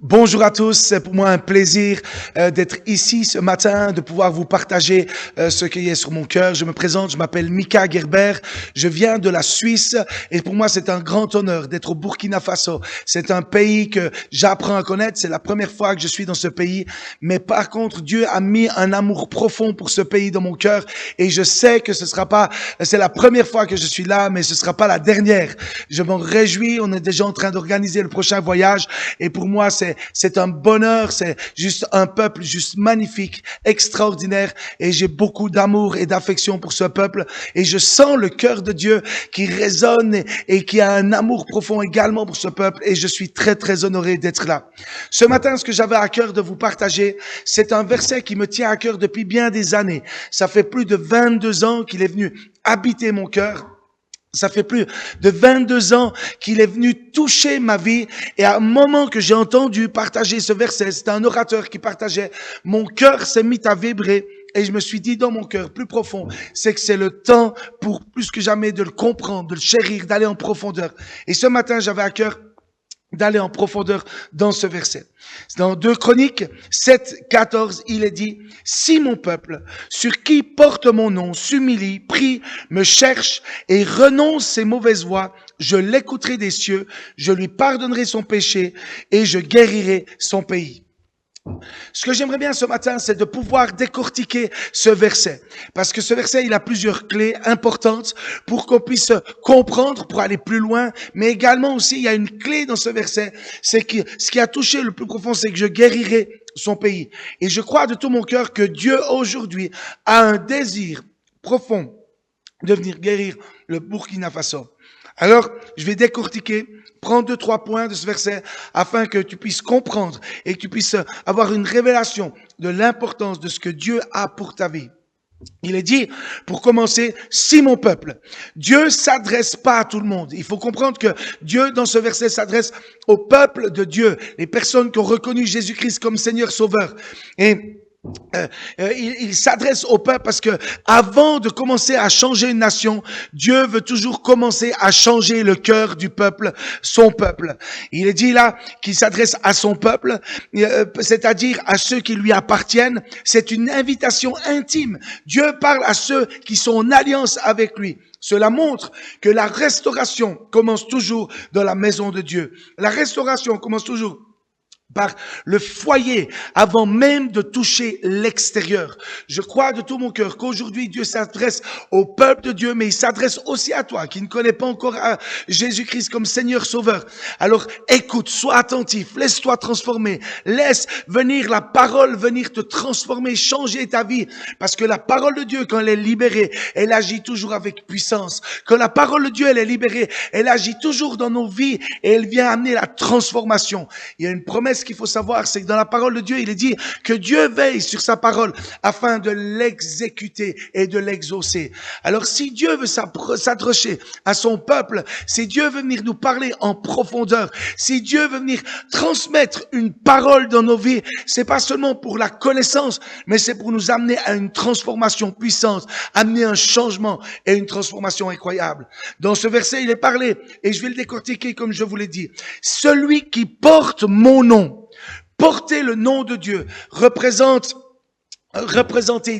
Bonjour à tous, c'est pour moi un plaisir d'être ici ce matin, de pouvoir vous partager ce qui est sur mon cœur. Je me présente, je m'appelle Mika Gerber, je viens de la Suisse et pour moi c'est un grand honneur d'être au Burkina Faso. C'est un pays que j'apprends à connaître, c'est la première fois que je suis dans ce pays, mais par contre Dieu a mis un amour profond pour ce pays dans mon cœur et je sais que c'est la première fois que je suis là, mais ce sera pas la dernière. Je m'en réjouis, on est déjà en train d'organiser le prochain voyage et pour moi c'est un bonheur, c'est juste un peuple juste magnifique, extraordinaire et j'ai beaucoup d'amour et d'affection pour ce peuple et je sens le cœur de Dieu qui résonne et qui a un amour profond également pour ce peuple et je suis très très honoré d'être là. Ce matin, ce que j'avais à cœur de vous partager, c'est un verset qui me tient à cœur depuis bien des années. Ça fait plus de 22 ans qu'il est venu habiter mon cœur. Ça fait plus de 22 ans qu'il est venu toucher ma vie et à un moment que j'ai entendu partager ce verset, c'était un orateur qui partageait, mon cœur s'est mis à vibrer et je me suis dit dans mon cœur plus profond, c'est que c'est le temps pour plus que jamais de le comprendre, de le chérir, d'aller en profondeur. Et ce matin, j'avais à cœur d'aller en profondeur dans ce verset. Dans 2 Chroniques 7, 14, il est dit, « Si mon peuple, sur qui porte mon nom, s'humilie, prie, me cherche et renonce ses mauvaises voies, je l'écouterai des cieux, je lui pardonnerai son péché et je guérirai son pays. » Ce que j'aimerais bien ce matin, c'est de pouvoir décortiquer ce verset. Parce que ce verset, il a plusieurs clés importantes pour qu'on puisse comprendre, pour aller plus loin. Mais également aussi, il y a une clé dans ce verset. C'est que ce qui a touché le plus profond, c'est que je guérirai son pays. Et je crois de tout mon cœur que Dieu aujourd'hui a un désir profond de venir guérir le Burkina Faso. Alors, je vais décortiquer, prendre 2-3 points de ce verset afin que tu puisses comprendre et que tu puisses avoir une révélation de l'importance de ce que Dieu a pour ta vie. Il est dit, pour commencer, si mon peuple, Dieu s'adresse pas à tout le monde. Il faut comprendre que Dieu, dans ce verset, s'adresse au peuple de Dieu, les personnes qui ont reconnu Jésus-Christ comme Seigneur Sauveur. Et il s'adresse au peuple parce que avant de commencer à changer une nation, Dieu veut toujours commencer à changer le cœur du peuple, son peuple. Il est dit là qu'il s'adresse à son peuple, c'est-à-dire à ceux qui lui appartiennent. C'est une invitation intime. Dieu parle à ceux qui sont en alliance avec lui. Cela montre que la restauration commence toujours dans la maison de Dieu. La restauration commence toujours par le foyer, avant même de toucher l'extérieur. Je crois de tout mon cœur qu'aujourd'hui, Dieu s'adresse au peuple de Dieu, mais il s'adresse aussi à toi, qui ne connais pas encore Jésus-Christ comme Seigneur Sauveur. Alors, écoute, sois attentif, laisse-toi transformer, laisse venir la parole, venir te transformer, changer ta vie, parce que la parole de Dieu, quand elle est libérée, elle agit toujours avec puissance. Quand la parole de Dieu, elle est libérée, elle agit toujours dans nos vies, et elle vient amener la transformation. Il y a une promesse qu'il faut savoir, c'est que dans la parole de Dieu, il est dit que Dieu veille sur sa parole afin de l'exécuter et de l'exaucer. Alors, si Dieu veut s'adresser à son peuple, si Dieu veut venir nous parler en profondeur, si Dieu veut venir transmettre une parole dans nos vies, c'est pas seulement pour la connaissance, mais c'est pour nous amener à une transformation puissante, amener un changement et une transformation incroyable. Dans ce verset, il est parlé, et je vais le décortiquer comme je vous l'ai dit. Celui qui porte mon nom, porter le nom de Dieu représenter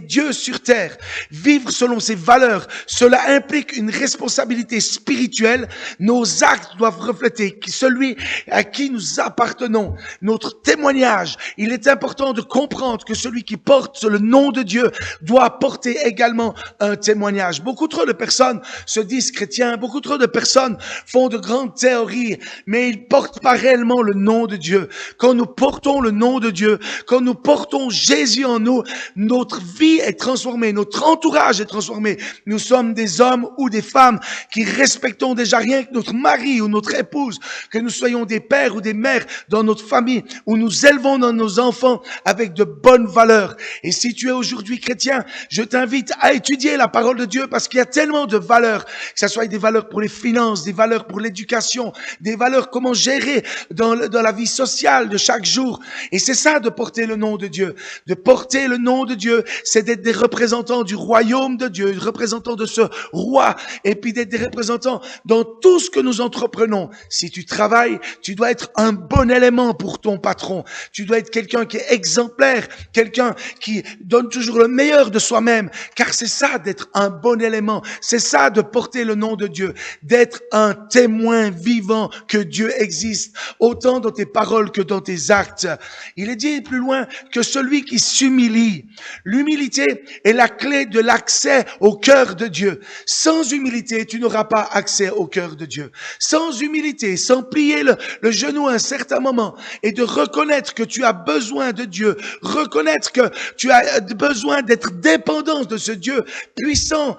Dieu sur terre, vivre selon ses valeurs, cela implique une responsabilité spirituelle. Nos actes doivent refléter celui à qui nous appartenons. Notre témoignage, il est important de comprendre que celui qui porte le nom de Dieu doit porter également un témoignage. Beaucoup trop de personnes se disent chrétiens, beaucoup trop de personnes font de grandes théories, mais ils portent pas réellement le nom de Dieu. Quand nous portons le nom de Dieu, quand nous portons Jésus en nous, notre vie est transformée, notre entourage est transformé. Nous sommes des hommes ou des femmes qui respectons déjà rien que notre mari ou notre épouse, que nous soyons des pères ou des mères dans notre famille, où nous élevons nos enfants avec de bonnes valeurs. Et si tu es aujourd'hui chrétien, je t'invite à étudier la parole de Dieu parce qu'il y a tellement de valeurs, que ce soit des valeurs pour les finances, des valeurs pour l'éducation, des valeurs comment gérer dans la vie sociale de chaque jour. Et c'est ça de porter le nom de Dieu, de porter le nom nom de Dieu, c'est d'être des représentants du royaume de Dieu, des représentants de ce roi, et puis d'être des représentants dans tout ce que nous entreprenons. Si tu travailles, tu dois être un bon élément pour ton patron. Tu dois être quelqu'un qui est exemplaire, quelqu'un qui donne toujours le meilleur de soi-même, car c'est ça d'être un bon élément. C'est ça de porter le nom de Dieu, d'être un témoin vivant que Dieu existe, autant dans tes paroles que dans tes actes. Il est dit plus loin que celui qui s'humilie. L'humilité est la clé de l'accès au cœur de Dieu. Sans humilité, tu n'auras pas accès au cœur de Dieu. Sans humilité, sans plier le genou à un certain moment et de reconnaître que tu as besoin de Dieu, reconnaître que tu as besoin d'être dépendant de ce Dieu puissant,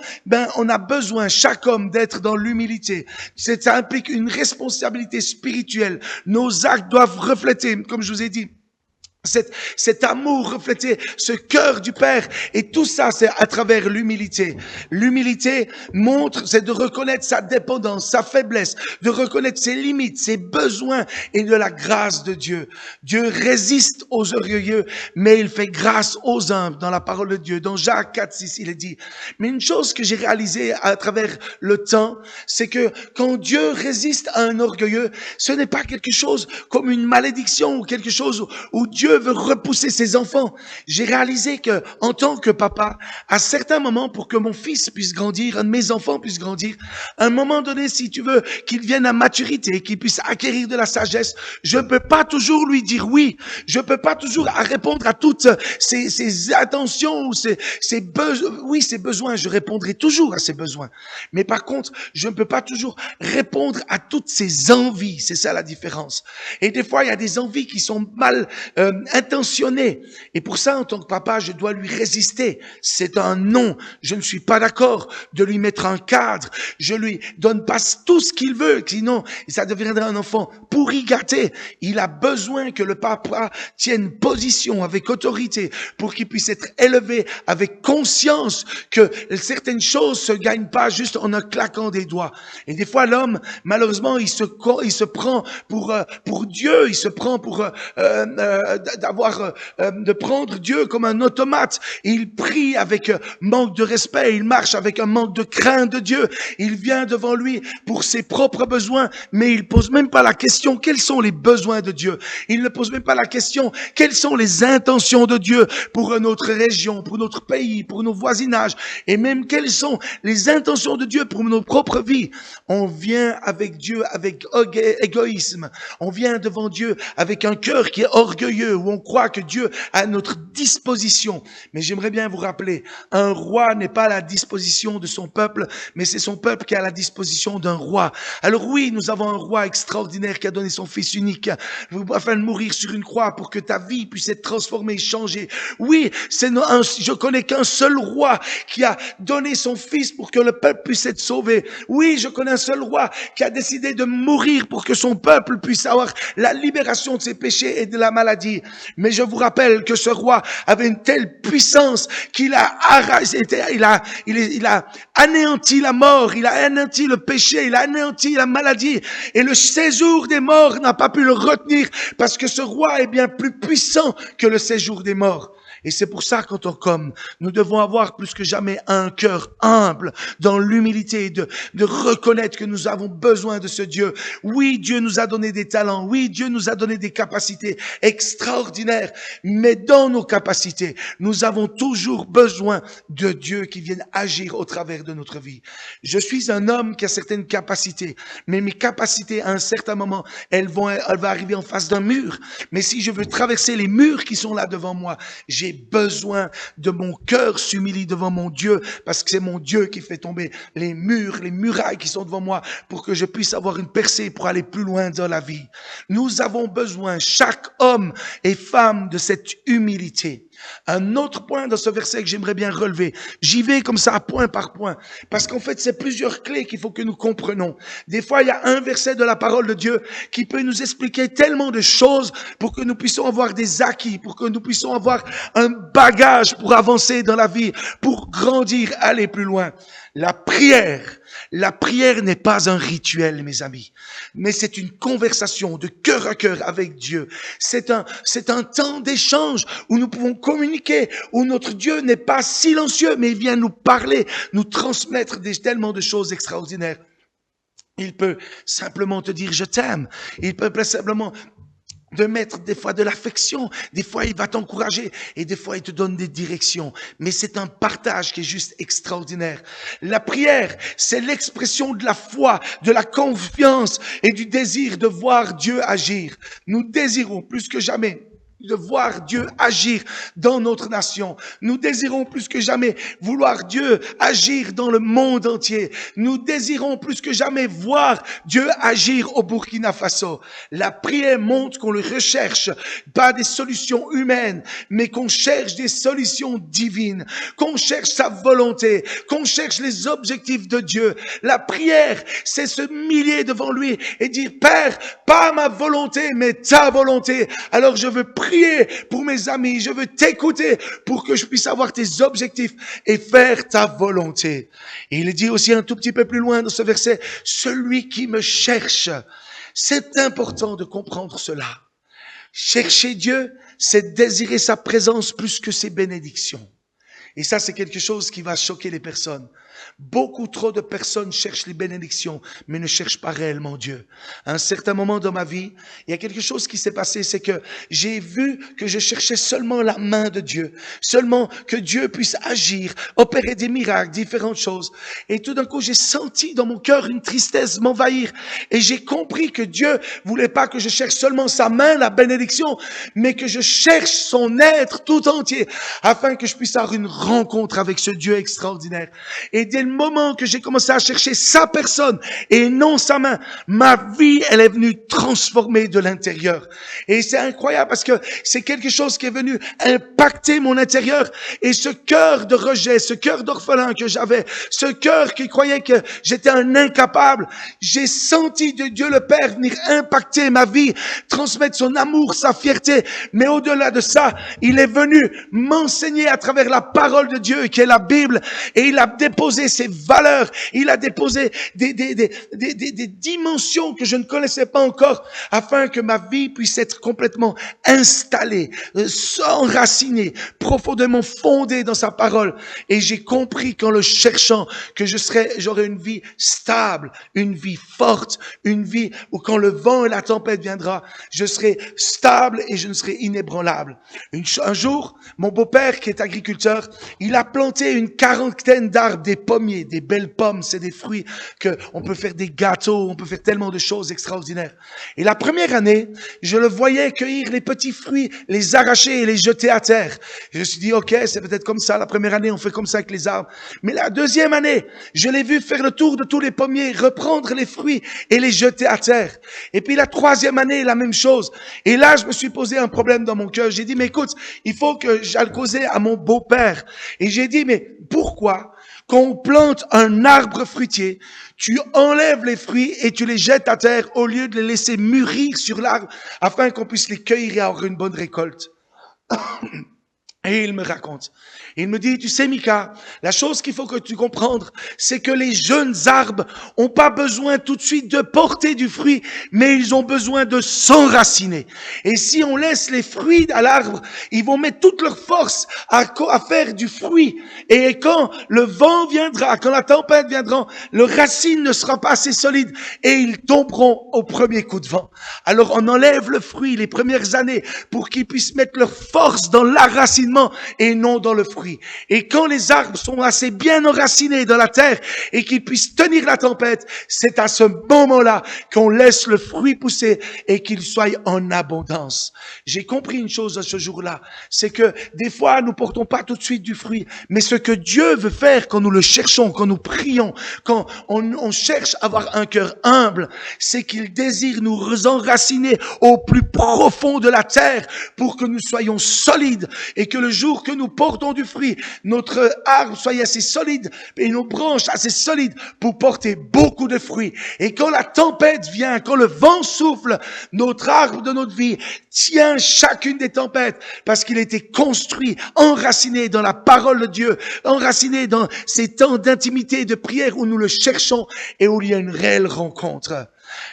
on a besoin, chaque homme, d'être dans l'humilité. Ça implique une responsabilité spirituelle. Nos actes doivent refléter, comme je vous ai dit, cet amour, refléter ce cœur du Père. Et tout ça, c'est à travers l'humilité. L'humilité montre, c'est de reconnaître sa dépendance, sa faiblesse, de reconnaître ses limites, ses besoins et de la grâce de Dieu. Dieu résiste aux orgueilleux, mais il fait grâce aux humbles dans la parole de Dieu. Dans Jacques 4:6, il est dit. Mais une chose que j'ai réalisée à travers le temps, c'est que quand Dieu résiste à un orgueilleux, ce n'est pas quelque chose comme une malédiction ou quelque chose où Dieu veut repousser ses enfants. J'ai réalisé que, en tant que papa, à certains moments, pour que mon fils puisse grandir, un de mes enfants puisse grandir, à un moment donné, si tu veux qu'il vienne à maturité, qu'il puisse acquérir de la sagesse, je ne peux pas toujours lui dire oui. Je ne peux pas toujours répondre à toutes ses intentions ou ses besoins. Oui, ses besoins, je répondrai toujours à ses besoins. Mais par contre, je ne peux pas toujours répondre à toutes ses envies. C'est ça la différence. Et des fois, il y a des envies qui sont mal intentionné. Et pour ça, en tant que papa, je dois lui résister. C'est un non. Je ne suis pas d'accord de lui mettre un cadre. Je lui donne pas tout ce qu'il veut. Sinon, ça deviendra un enfant pourri gâté. Il a besoin que le papa tienne position avec autorité pour qu'il puisse être élevé avec conscience que certaines choses se gagnent pas juste en un claquant des doigts. Et des fois, l'homme, malheureusement, il se prend pour Dieu. Il se prend pour de prendre Dieu comme un automate. Il prie avec manque de respect, il marche avec un manque de crainte de Dieu. Il vient devant lui pour ses propres besoins, mais il pose même pas la question quels sont les besoins de Dieu. Il ne pose même pas la question quelles sont les intentions de Dieu pour notre région, pour notre pays, pour nos voisinages, et même quelles sont les intentions de Dieu pour nos propres vies. On vient avec Dieu avec égoïsme. On vient devant Dieu avec un cœur qui est orgueilleux, où on croit que Dieu a à notre disposition. Mais j'aimerais bien vous rappeler, un roi n'est pas à la disposition de son peuple, mais c'est son peuple qui est à la disposition d'un roi. Alors oui, nous avons un roi extraordinaire qui a donné son fils unique afin de mourir sur une croix pour que ta vie puisse être transformée, changée. Oui, je connais qu'un seul roi qui a donné son fils pour que le peuple puisse être sauvé. Oui, je connais un seul roi qui a décidé de mourir pour que son peuple puisse avoir la libération de ses péchés et de la maladie. Mais je vous rappelle que ce roi avait une telle puissance qu'il a anéanti la mort, il a anéanti le péché, il a anéanti la maladie. Et le séjour des morts n'a pas pu le retenir parce que ce roi est bien plus puissant que le séjour des morts. Et c'est pour ça qu'en tant qu'homme, nous devons avoir plus que jamais un cœur humble dans l'humilité de reconnaître que nous avons besoin de ce Dieu. Oui, Dieu nous a donné des talents. Oui, Dieu nous a donné des capacités extraordinaires. Mais dans nos capacités, nous avons toujours besoin de Dieu qui vienne agir au travers de notre vie. Je suis un homme qui a certaines capacités, mais mes capacités, à un certain moment, elles vont arriver en face d'un mur. Mais si je veux traverser les murs qui sont là devant moi, j'ai besoin de mon cœur s'humilie devant mon Dieu, parce que c'est mon Dieu qui fait tomber les murs, les murailles qui sont devant moi pour que je puisse avoir une percée pour aller plus loin dans la vie. Nous avons besoin, chaque homme et femme, de cette humilité. Un autre point dans ce verset que j'aimerais bien relever, j'y vais comme ça point par point, parce qu'en fait c'est plusieurs clés qu'il faut que nous comprenions. Des fois il y a un verset de la parole de Dieu qui peut nous expliquer tellement de choses pour que nous puissions avoir des acquis, pour que nous puissions avoir un bagage pour avancer dans la vie, pour grandir, aller plus loin. La prière n'est pas un rituel, mes amis, mais c'est une conversation de cœur à cœur avec Dieu. C'est un temps d'échange où nous pouvons communiquer, où notre Dieu n'est pas silencieux, mais il vient nous parler, nous transmettre tellement de choses extraordinaires. Il peut simplement te dire « je t'aime ». Il peut simplement de mettre des fois de l'affection, des fois il va t'encourager et des fois il te donne des directions. Mais c'est un partage qui est juste extraordinaire. La prière, c'est l'expression de la foi, de la confiance et du désir de voir Dieu agir. Nous désirons plus que jamais de voir Dieu agir dans notre nation. Nous désirons plus que jamais vouloir Dieu agir dans le monde entier. Nous désirons plus que jamais voir Dieu agir au Burkina Faso. La prière montre qu'on le recherche, pas des solutions humaines, mais qu'on cherche des solutions divines, qu'on cherche sa volonté, qu'on cherche les objectifs de Dieu. La prière, c'est se humilier devant lui et dire, Père, pas ma volonté, mais ta volonté. Alors je veux prier pour mes amis, je veux t'écouter pour que je puisse avoir tes objectifs et faire ta volonté. Et il dit aussi un tout petit peu plus loin dans ce verset, celui qui me cherche. C'est important de comprendre cela. Chercher Dieu, c'est désirer sa présence plus que ses bénédictions. Et ça, c'est quelque chose qui va choquer les personnes. Beaucoup trop de personnes cherchent les bénédictions, mais ne cherchent pas réellement Dieu. À un certain moment dans ma vie, il y a quelque chose qui s'est passé, c'est que j'ai vu que je cherchais seulement la main de Dieu, seulement que Dieu puisse agir, opérer des miracles, différentes choses. Et tout d'un coup, j'ai senti dans mon cœur une tristesse m'envahir. Et j'ai compris que Dieu voulait pas que je cherche seulement sa main, la bénédiction, mais que je cherche son être tout entier, afin que je puisse avoir une rencontre avec ce Dieu extraordinaire. Et dès le moment que j'ai commencé à chercher sa personne et non sa main, ma vie, elle est venue transformer de l'intérieur. Et c'est incroyable parce que c'est quelque chose qui est venu impacter mon intérieur. Et ce cœur de rejet, ce cœur d'orphelin que j'avais, ce cœur qui croyait que j'étais un incapable, j'ai senti de Dieu le Père venir impacter ma vie, transmettre son amour, sa fierté. Mais au-delà de ça, il est venu m'enseigner à travers la parole de Dieu qui est la Bible, et il a déposé ses valeurs, il a déposé des dimensions que je ne connaissais pas encore, afin que ma vie puisse être complètement installée, enracinée, profondément fondée dans sa parole. Et j'ai compris qu'en le cherchant, que j'aurais une vie stable, une vie forte, une vie où quand le vent et la tempête viendra, je serai stable et je ne serai inébranlable. Un jour, mon beau-père qui est agriculteur, il a planté une quarantaine d'arbres, des pommiers, des belles pommes, c'est des fruits que on peut faire des gâteaux, on peut faire tellement de choses extraordinaires. Et la première année, je le voyais cueillir les petits fruits, les arracher et les jeter à terre. Je me suis dit, ok, c'est peut-être comme ça, la première année, on fait comme ça avec les arbres. Mais la deuxième année, je l'ai vu faire le tour de tous les pommiers, reprendre les fruits et les jeter à terre. Et puis la troisième année, la même chose. Et là, je me suis posé un problème dans mon cœur. J'ai dit, mais écoute, il faut que j'aille causer à mon beau-père. Et j'ai dit, mais pourquoi, quand on plante un arbre fruitier, tu enlèves les fruits et tu les jettes à terre au lieu de les laisser mûrir sur l'arbre afin qu'on puisse les cueillir et avoir une bonne récolte? Et il me raconte. Il me dit, tu sais, Mika, la chose qu'il faut que tu comprennes, c'est que les jeunes arbres ont pas besoin tout de suite de porter du fruit, mais ils ont besoin de s'enraciner. Et si on laisse les fruits à l'arbre, ils vont mettre toute leur force à faire du fruit. Et quand le vent viendra, quand la tempête viendra, leur racine ne sera pas assez solide et ils tomberont au premier coup de vent. Alors on enlève le fruit les premières années pour qu'ils puissent mettre leur force dans l'enracinement et non dans le fruit. Et quand les arbres sont assez bien enracinés dans la terre et qu'ils puissent tenir la tempête, c'est à ce moment-là qu'on laisse le fruit pousser et qu'il soit en abondance. J'ai compris une chose à ce jour-là, c'est que des fois nous portons pas tout de suite du fruit, mais ce que Dieu veut faire quand nous le cherchons, quand nous prions, quand on cherche à avoir un cœur humble, c'est qu'il désire nous enraciner au plus profond de la terre pour que nous soyons solides et que le jour que nous portons du fruit, notre arbre soit assez solide et nos branches assez solides pour porter beaucoup de fruits. Et quand la tempête vient, quand le vent souffle, notre arbre de notre vie tient chacune des tempêtes parce qu'il a été construit, enraciné dans la parole de Dieu, enraciné dans ces temps d'intimité et de prière où nous le cherchons et où il y a une réelle rencontre.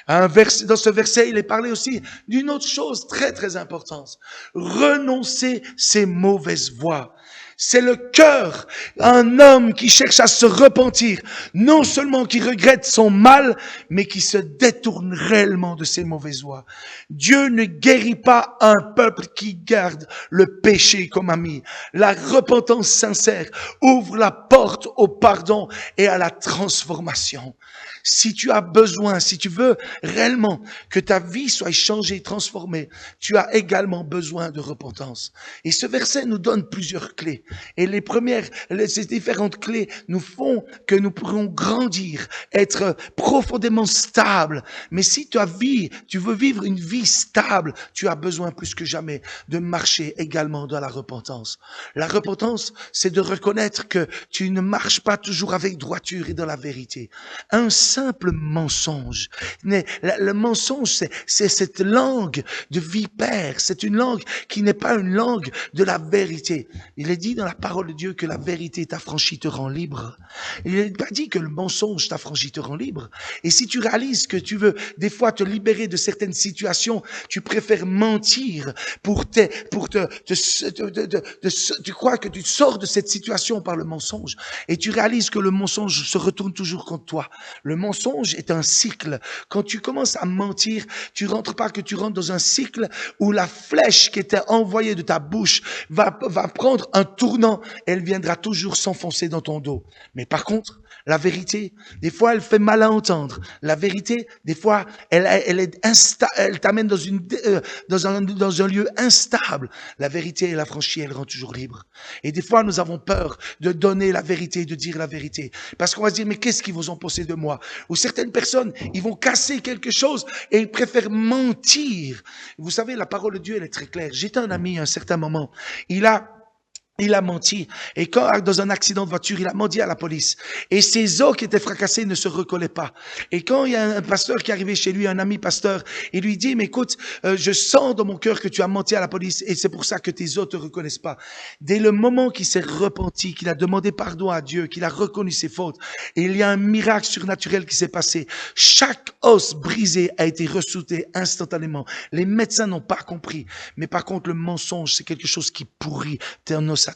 Dans ce verset, il est parlé aussi d'une autre chose très très importante. Renoncer ses mauvaises voies. C'est le cœur, un homme qui cherche à se repentir, non seulement qui regrette son mal, mais qui se détourne réellement de ses mauvaises voies. Dieu ne guérit pas un peuple qui garde le péché comme ami. La repentance sincère ouvre la porte au pardon et à la transformation. Si tu as besoin, si tu veux réellement que ta vie soit changée, transformée, tu as également besoin de repentance. Et ce verset nous donne plusieurs clés. Et ces différentes clés nous font que nous pourrons grandir, être profondément stables. Mais si tu veux vivre une vie stable, tu as besoin plus que jamais de marcher également dans la repentance. La repentance, c'est de reconnaître que tu ne marches pas toujours avec droiture et dans la vérité. Un simple mensonge. Le mensonge, c'est cette langue de vipère. C'est une langue qui n'est pas une langue de la vérité. Il est dit dans la parole de Dieu que la vérité t'affranchit, te rend libre. Il n'est pas dit que le mensonge t'affranchit, te rend libre. Et si tu réalises que tu veux des fois te libérer de certaines situations, tu préfères mentir tu crois que tu sors de cette situation par le mensonge et tu réalises que le mensonge se retourne toujours contre toi. Le mensonge est un cycle. Quand tu commences à mentir, tu rentres dans un cycle où la flèche qui était envoyée de ta bouche va prendre un tournant. Elle viendra toujours s'enfoncer dans ton dos. Mais par contre, la vérité, des fois, elle fait mal à entendre. La vérité, des fois, elle t'amène dans un lieu instable. La vérité, elle affranchit, elle rend toujours libre. Et des fois, nous avons peur de donner la vérité, de dire la vérité. Parce qu'on va se dire, mais qu'est-ce qu'ils vont en penser de moi? Ou certaines personnes, ils vont casser quelque chose et ils préfèrent mentir. Vous savez, la parole de Dieu, elle est très claire. J'étais un ami à un certain moment. Il a menti. Et quand, dans un accident de voiture, il a menti à la police. Et ses os qui étaient fracassés ne se recollaient pas. Et quand il y a un pasteur qui est arrivé chez lui, un ami pasteur, il lui dit, mais écoute, je sens dans mon cœur que tu as menti à la police et c'est pour ça que tes os te reconnaissent pas. Dès le moment qu'il s'est repenti, qu'il a demandé pardon à Dieu, qu'il a reconnu ses fautes, et il y a un miracle surnaturel qui s'est passé. Chaque os brisé a été ressouté instantanément. Les médecins n'ont pas compris. Mais par contre, le mensonge, c'est quelque chose qui pourrit ton ossature.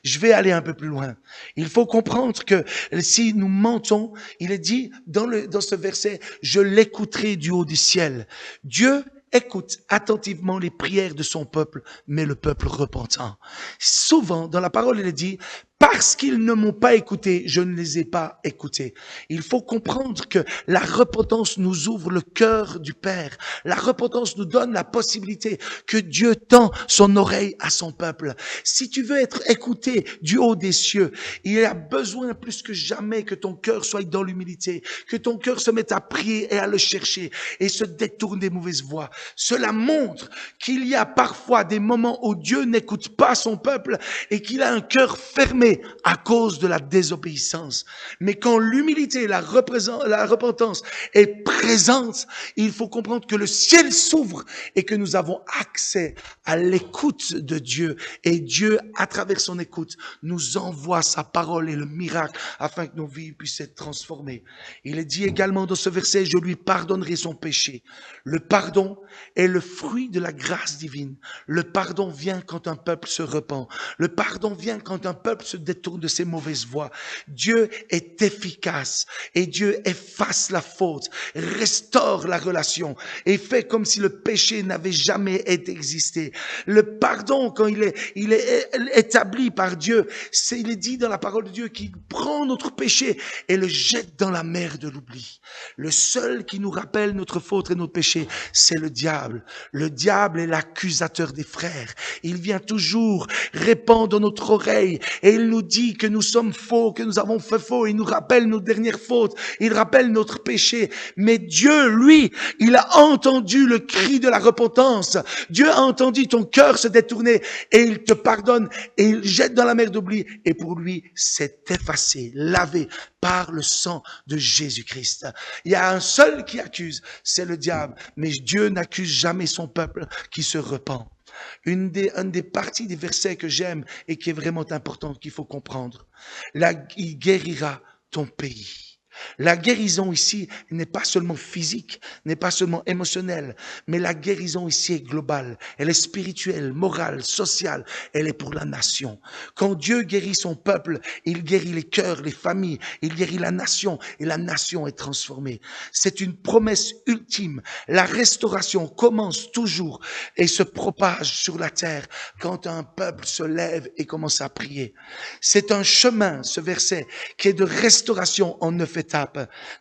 Je vais aller un peu plus loin. Il faut comprendre que si nous mentons, il est dit dans ce verset, je l'écouterai du haut du ciel. Dieu écoute attentivement les prières de son peuple, mais le peuple repentant. Souvent, dans la parole, il est dit, parce qu'ils ne m'ont pas écouté, je ne les ai pas écoutés. Il faut comprendre que la repentance nous ouvre le cœur du Père. La repentance nous donne la possibilité que Dieu tend son oreille à son peuple. Si tu veux être écouté du haut des cieux, il y a besoin plus que jamais que ton cœur soit dans l'humilité, que ton cœur se mette à prier et à le chercher et se détourne des mauvaises voies. Cela montre qu'il y a parfois des moments où Dieu n'écoute pas son peuple et qu'il a un cœur fermé à cause de la désobéissance. Mais quand l'humilité et la repentance est présente, il faut comprendre que le ciel s'ouvre et que nous avons accès à l'écoute de Dieu. Et Dieu, à travers son écoute, nous envoie sa parole et le miracle afin que nos vies puissent être transformées. Il est dit également dans ce verset, je lui pardonnerai son péché. Le pardon est le fruit de la grâce divine. Le pardon vient quand un peuple se repent. Le pardon vient quand un peuple se détourne de ses mauvaises voies. Dieu est efficace et Dieu efface la faute, restaure la relation et fait comme si le péché n'avait jamais existé. Le pardon, quand il est établi par Dieu, il est dit dans la parole de Dieu qu'il prend notre péché et le jette dans la mer de l'oubli. Le seul qui nous rappelle notre faute et notre péché, c'est le diable. Le diable est l'accusateur des frères. Il vient toujours répandre dans notre oreille et il il nous dit que nous sommes faux, que nous avons fait faux. Il nous rappelle nos dernières fautes. Il rappelle notre péché. Mais Dieu, lui, il a entendu le cri de la repentance. Dieu a entendu ton cœur se détourner et il te pardonne et il jette dans la mer d'oubli. Et pour lui, c'est effacé, lavé par le sang de Jésus-Christ. Il y a un seul qui accuse, c'est le diable. Mais Dieu n'accuse jamais son peuple qui se repent. Une des parties des versets que j'aime et qui est vraiment importante, qu'il faut comprendre. Il guérira ton pays. La guérison ici n'est pas seulement physique, n'est pas seulement émotionnelle, mais la guérison ici est globale. Elle est spirituelle, morale, sociale. Elle est pour la nation. Quand Dieu guérit son peuple, il guérit les cœurs, les familles, il guérit la nation et la nation est transformée. C'est une promesse ultime. La restauration commence toujours et se propage sur la terre quand un peuple se lève et commence à prier. C'est un chemin, ce verset, qui est de restauration en 9 étapes.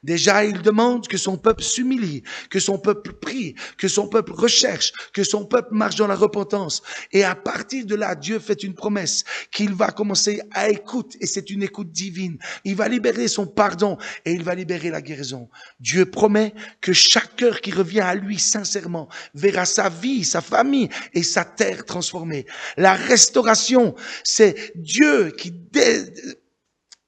Déjà, il demande que son peuple s'humilie, que son peuple prie, que son peuple recherche, que son peuple marche dans la repentance. Et à partir de là, Dieu fait une promesse qu'il va commencer à écouter, et c'est une écoute divine. Il va libérer son pardon et il va libérer la guérison. Dieu promet que chaque cœur qui revient à lui sincèrement verra sa vie, sa famille et sa terre transformée. La restauration, c'est Dieu qui...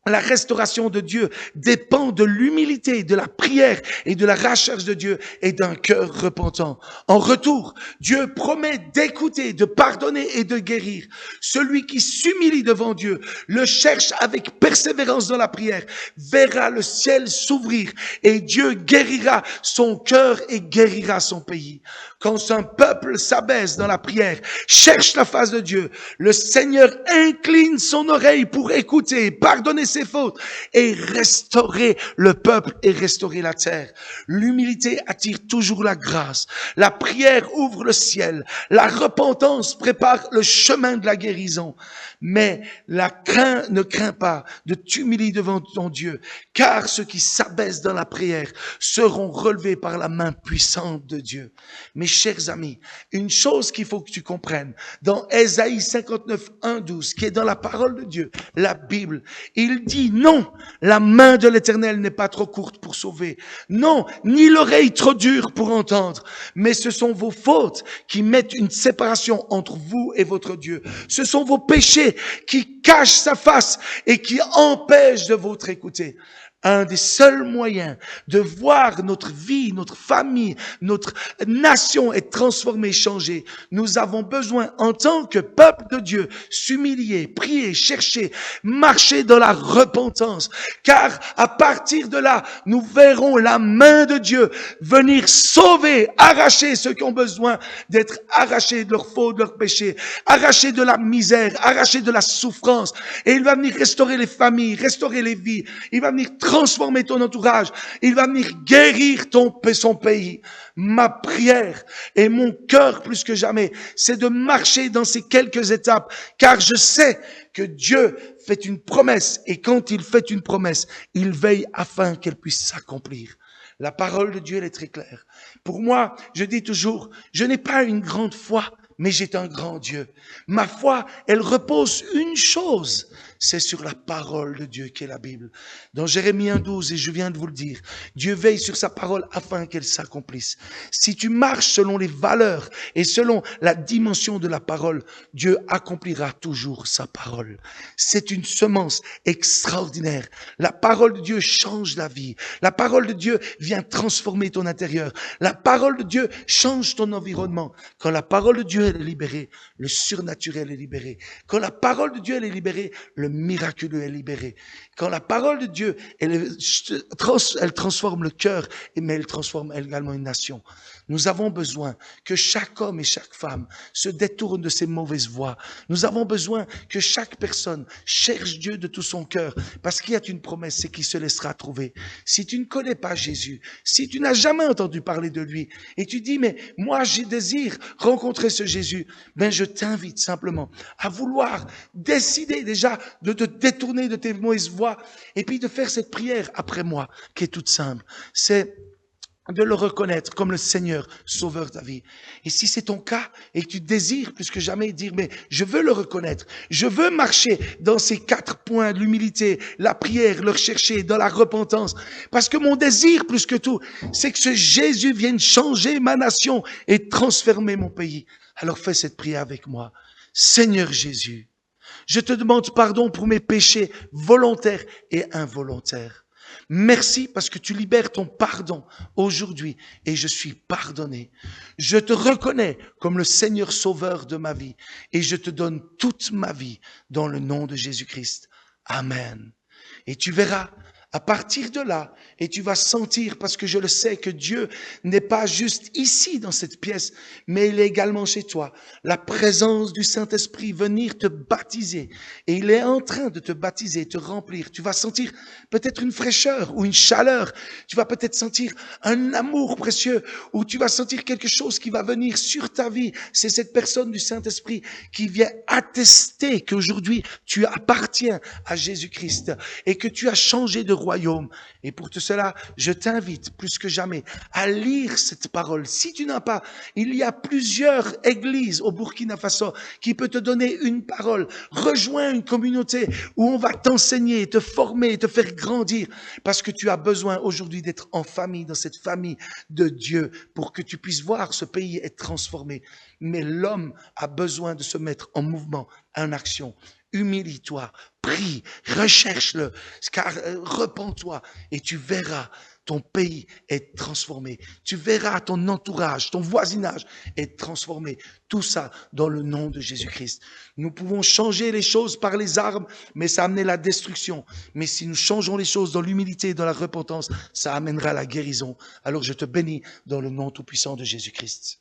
La restauration de Dieu dépend de l'humilité, de la prière et de la recherche de Dieu et d'un cœur repentant. En retour, Dieu promet d'écouter, de pardonner et de guérir. Celui qui s'humilie devant Dieu, le cherche avec persévérance dans la prière, verra le ciel s'ouvrir et Dieu guérira son cœur et guérira son pays. Quand un peuple s'abaisse dans la prière, cherche la face de Dieu, le Seigneur incline son oreille pour écouter, pardonner ses fautes et restaurer le peuple et restaurer la terre. L'humilité attire toujours la grâce. La prière ouvre le ciel. La repentance prépare le chemin de la guérison. Mais ne crains pas de t'humilier devant ton Dieu, car ceux qui s'abaissent dans la prière seront relevés par la main puissante de Dieu. Mes chers amis, une chose qu'il faut que tu comprennes, dans Ésaïe 59, 1, 12, qui est dans la parole de Dieu, la Bible, il dit non, la main de l'Éternel n'est pas trop courte pour sauver. Non, ni l'oreille trop dure pour entendre. Mais ce sont vos fautes qui mettent une séparation entre vous et votre Dieu. Ce sont vos péchés qui cachent sa face et qui empêchent de votre écouter. Un des seuls moyens de voir notre vie, notre famille, notre nation être transformée, changée. Nous avons besoin, en tant que peuple de Dieu, s'humilier, prier, chercher, marcher dans la repentance. Car à partir de là, nous verrons la main de Dieu venir sauver, arracher ceux qui ont besoin d'être arrachés de leurs fautes, de leurs péchés, arrachés de la misère, arrachés de la souffrance. Et il va venir restaurer les familles, restaurer les vies. Il va venir transformer ton entourage. Il va venir guérir son pays. Ma prière et mon cœur plus que jamais, c'est de marcher dans ces quelques étapes, car je sais que Dieu fait une promesse et quand il fait une promesse, il veille afin qu'elle puisse s'accomplir. La parole de Dieu, elle est très claire. Pour moi, je dis toujours, je n'ai pas une grande foi, mais j'ai un grand Dieu. Ma foi, elle repose une chose, c'est sur la parole de Dieu qui est la Bible. Dans Jérémie 1,12, et je viens de vous le dire, Dieu veille sur sa parole afin qu'elle s'accomplisse. Si tu marches selon les valeurs et selon la dimension de la parole, Dieu accomplira toujours sa parole. C'est une semence extraordinaire. La parole de Dieu change la vie. La parole de Dieu vient transformer ton intérieur. La parole de Dieu change ton environnement. Quand la parole de Dieu elle est libérée, le surnaturel est libéré. Quand la parole de Dieu elle est libérée, le miraculeux est libéré. Quand la parole de Dieu, elle transforme le cœur, mais elle transforme également une nation. Nous avons besoin que chaque homme et chaque femme se détourne de ces mauvaises voies. Nous avons besoin que chaque personne cherche Dieu de tout son cœur, parce qu'il y a une promesse, c'est qu'il se laissera trouver. Si tu ne connais pas Jésus, si tu n'as jamais entendu parler de lui, et tu dis, mais moi j'ai désir rencontrer ce Jésus, ben je t'invite simplement à vouloir décider déjà de te détourner de tes mauvaises voies, et puis de faire cette prière après moi, qui est toute simple. C'est de le reconnaître comme le Seigneur, Sauveur de ta vie. Et si c'est ton cas et que tu désires plus que jamais dire, mais je veux le reconnaître, je veux marcher dans ces 4 points de l'humilité, la prière, le rechercher, dans la repentance, parce que mon désir plus que tout, c'est que ce Jésus vienne changer ma nation et transformer mon pays. Alors fais cette prière avec moi. Seigneur Jésus, je te demande pardon pour mes péchés volontaires et involontaires. Merci parce que tu libères ton pardon aujourd'hui et je suis pardonné. Je te reconnais comme le Seigneur sauveur de ma vie et je te donne toute ma vie dans le nom de Jésus-Christ. Amen. Et tu verras, à partir de là, et tu vas sentir, parce que je le sais, que Dieu n'est pas juste ici dans cette pièce, mais il est également chez toi. La présence du Saint-Esprit venir te baptiser. Et il est en train de te baptiser, te remplir. Tu vas sentir peut-être une fraîcheur ou une chaleur. Tu vas peut-être sentir un amour précieux, ou tu vas sentir quelque chose qui va venir sur ta vie. C'est cette personne du Saint-Esprit qui vient attester qu'aujourd'hui tu appartiens à Jésus-Christ et que tu as changé de royaume. Et pour tout cela, je t'invite plus que jamais à lire cette parole. Si tu n'as pas, il y a plusieurs églises au Burkina Faso qui peuvent te donner une parole. Rejoins une communauté où on va t'enseigner, te former, te faire grandir, parce que tu as besoin aujourd'hui d'être en famille, dans cette famille de Dieu, pour que tu puisses voir ce pays être transformé. Mais l'homme a besoin de se mettre en mouvement, en action. Humilie-toi, prie, recherche-le, car repens-toi et tu verras ton pays être transformé. Tu verras ton entourage, ton voisinage être transformé. Tout ça dans le nom de Jésus-Christ. Nous pouvons changer les choses par les armes, mais ça amène la destruction. Mais si nous changeons les choses dans l'humilité et dans la repentance, ça amènera la guérison. Alors je te bénis dans le nom tout-puissant de Jésus-Christ.